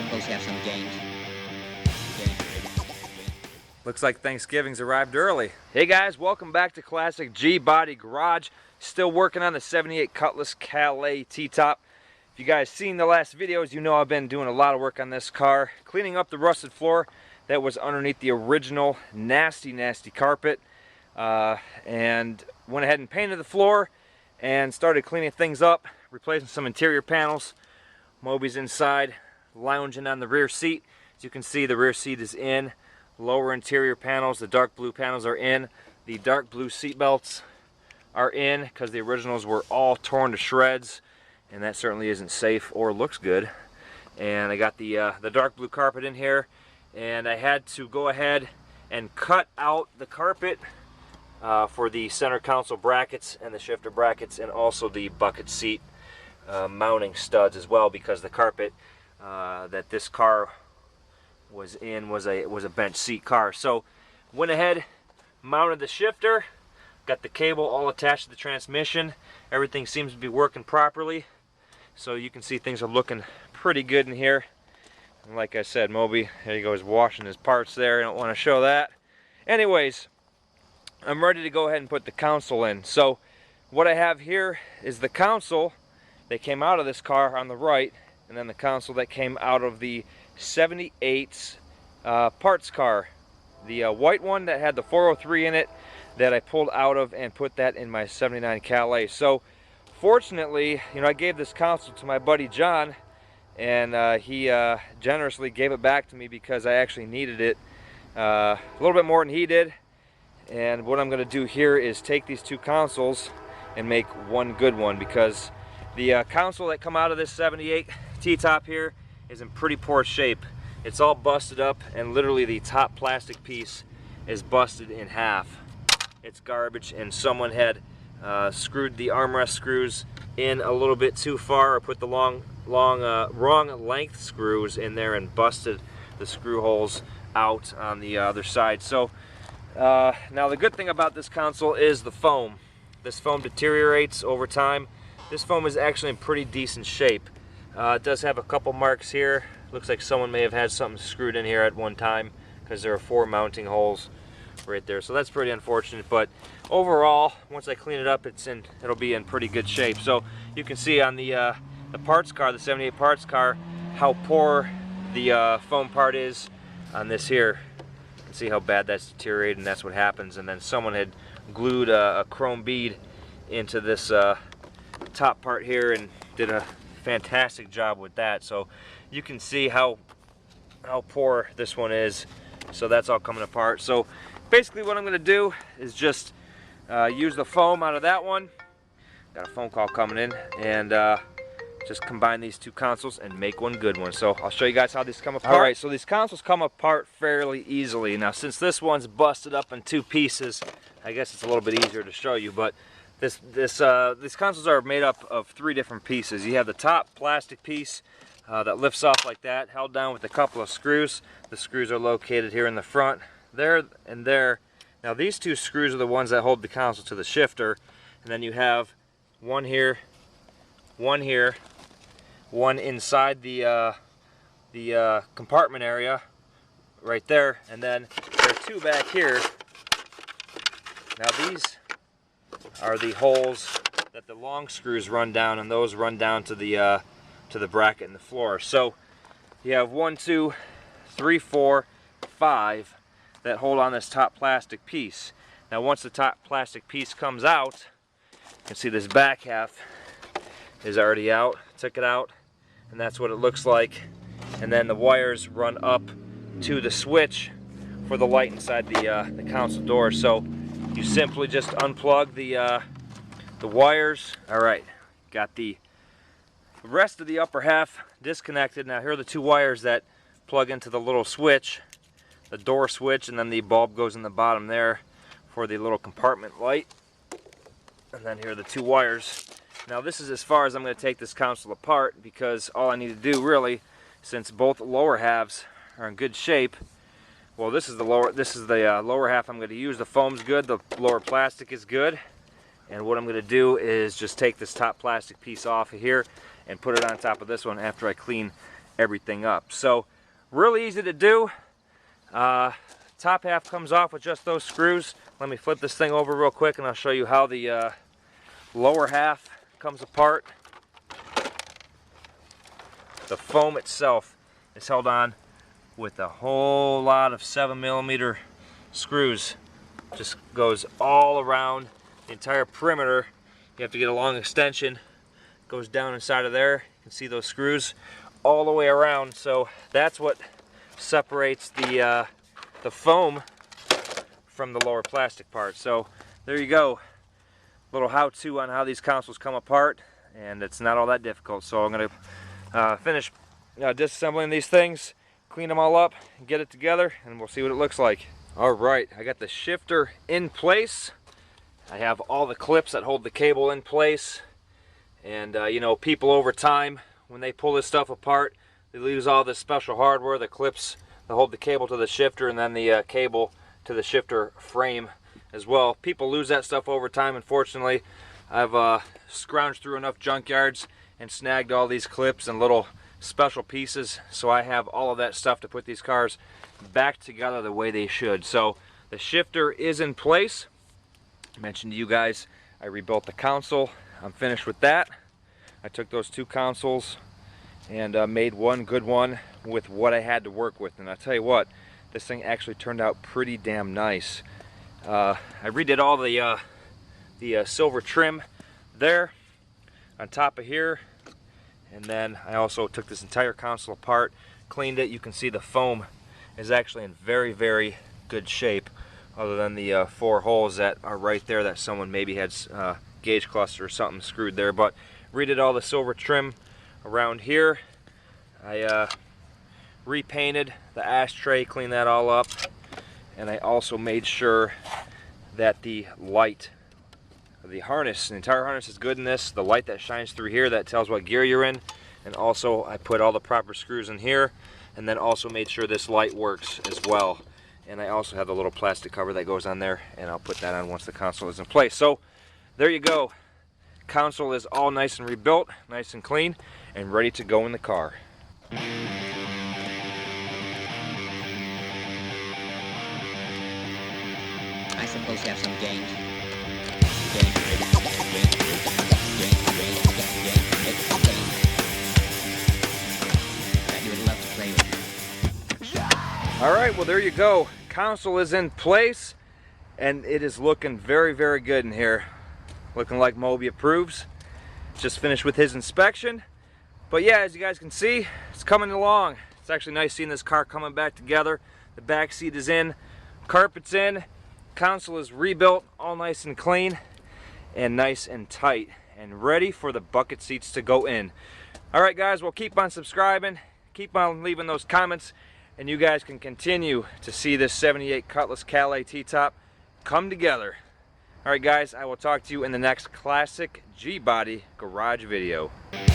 supposed to have some games. Looks like Thanksgiving's arrived early. Hey guys, welcome back to Classic G Body Garage. Still working on the 78 Cutlass Calais T-Top. If you guys seen the last videos, you know I've been doing a lot of work on this car, cleaning up the rusted floor that was underneath the original nasty carpet, and went ahead and painted the floor and started cleaning things up, replacing some interior panels. Moby's inside, lounging on the rear seat. As you can see, the rear seat is in. Lower interior panels, the dark blue panels are in. The dark blue seat belts are in because the originals were all torn to shreds, and that certainly isn't safe or looks good. And I got the dark blue carpet in here, and I had to go ahead and cut out the carpet for the center console brackets and the shifter brackets, and also the bucket seat mounting studs as well, because the carpet that this car was in was a bench seat car. So went ahead, mounted the shifter, got the cable all attached to the transmission. Everything seems to be working properly, so you can see things are looking pretty good in here. And like I said, Moby, there he goes washing his parts there. I don't want to show that. Anyways, I'm ready to go ahead and put the console in. So what I have here is the console that came out of this car on the right, and then the console that came out of the 78's parts car. The white one that had the 403 in it that I pulled out of and put that in my 79 Calais. So fortunately, you know, I gave this console to my buddy John, and he generously gave it back to me because I actually needed it a little bit more than he did. And what I'm going to do here is take these two consoles and make one good one, because the console that come out of this 78 T-Top here is in pretty poor shape. It's all busted up, and literally the top plastic piece is busted in half. It's garbage, and someone had screwed the armrest screws in a little bit too far, or put the wrong length screws in there and busted the screw holes out on the other side. So now the good thing about this console is the foam. This foam deteriorates over time. This foam is actually in pretty decent shape. It does have a couple marks here. Looks like someone may have had something screwed in here at one time, because there are 4 mounting holes right there. So that's pretty unfortunate, but overall, once I clean it up, it'll be in pretty good shape. So you can see on the parts car, the 78 parts car, how poor the foam part is on this here. You can see how bad that's deteriorated, and that's what happens. And then someone had glued a chrome bead into this top part here and did a fantastic job with that. So you can see how poor this one is. So that's all coming apart. So basically what I'm going to do is just use the foam out of that one. Got a phone call coming in, and just combine these two consoles and make one good one. So I'll show you guys how these come apart. Alright, so these consoles come apart fairly easily. Now since this one's busted up in 2 pieces, I guess it's a little bit easier to show you, but these consoles are made up of 3 different pieces. You have the top plastic piece that lifts off like that, held down with a couple of screws. The screws are located here in the front, there and there. Now these 2 screws are the ones that hold the console to the shifter, and then you have one here, one here, one inside the compartment area right there, and then there are 2 back here. Now these are the holes that the long screws run down, and those run down to the bracket in the floor. So you have 1, 2, 3, 4, 5 that hold on this top plastic piece. Now once the top plastic piece comes out, you can see this back half is already out. Took it out, and that's what it looks like. And then the wires run up to the switch for the light inside the console door. So you simply just unplug the wires. Alright, got the rest of the upper half disconnected. Now here are the 2 wires that plug into the little switch, the door switch, and then the bulb goes in the bottom there for the little compartment light. And then here are the 2 wires. Now this is as far as I'm going to take this console apart, because all I need to do really, since both lower halves are in good shape, well, this is the lower half I'm going to use. The foam's good, the lower plastic is good, and what I'm going to do is just take this top plastic piece off of here and put it on top of this one after I clean everything up. So really easy to do. Top half comes off with just those screws. Let me flip this thing over real quick and I'll show you how the lower half comes apart. The foam itself is held on with a whole lot of 7mm screws. Just goes all around the entire perimeter. You have to get a long extension. Goes down inside of there. You can see those screws all the way around. So that's what separates the foam from the lower plastic part. So there you go. Little how-to on how these consoles come apart, and it's not all that difficult. So I'm going to finish disassembling these things, clean them all up, and get it together, and we'll see what it looks like. Alright, I got the shifter in place. I have all the clips that hold the cable in place. And you know, people over time, when they pull this stuff apart, they lose all this special hardware, the clips that hold the cable to the shifter, and then the cable to the shifter frame as well. People lose that stuff over time. Unfortunately, I've scrounged through enough junkyards and snagged all these clips and little special pieces, so I have all of that stuff to put these cars back together the way they should. So the shifter is in place. I mentioned to you guys I rebuilt the console. I'm finished with that. I took those two consoles and made one good one with what I had to work with, and I'll tell you what, this thing actually turned out pretty damn nice. I redid all the silver trim there on top of here, and then I also took this entire console apart, cleaned it. You can see the foam is actually in very, very good shape, other than the 4 holes that are right there that someone maybe had gauge cluster or something screwed there. But redid all the silver trim around here. I repainted the ashtray, cleaned that all up, and I also made sure that the light, the harness, the entire harness is good in this. The light that shines through here, that tells what gear you're in. And also I put all the proper screws in here, and then also made sure this light works as well. And I also have the little plastic cover that goes on there, and I'll put that on once the console is in place. So there you go. Console is all nice and rebuilt, nice and clean, and ready to go in the car. I suppose you have some games. That you would love to play with. Alright, well there you go. Console is in place, and it is looking very, very good in here. Looking like Moby approves. Just finished with his inspection. But yeah, as you guys can see, it's coming along. It's actually nice seeing this car coming back together. The back seat is in, carpet's in, console is rebuilt, all nice and clean and nice and tight and ready for the bucket seats to go in. Alright guys, well, keep on subscribing, keep on leaving those comments, and you guys can continue to see this 78 Cutlass Calais T-Top come together. Alright guys, I will talk to you in the next classic G-Body garage video. Game.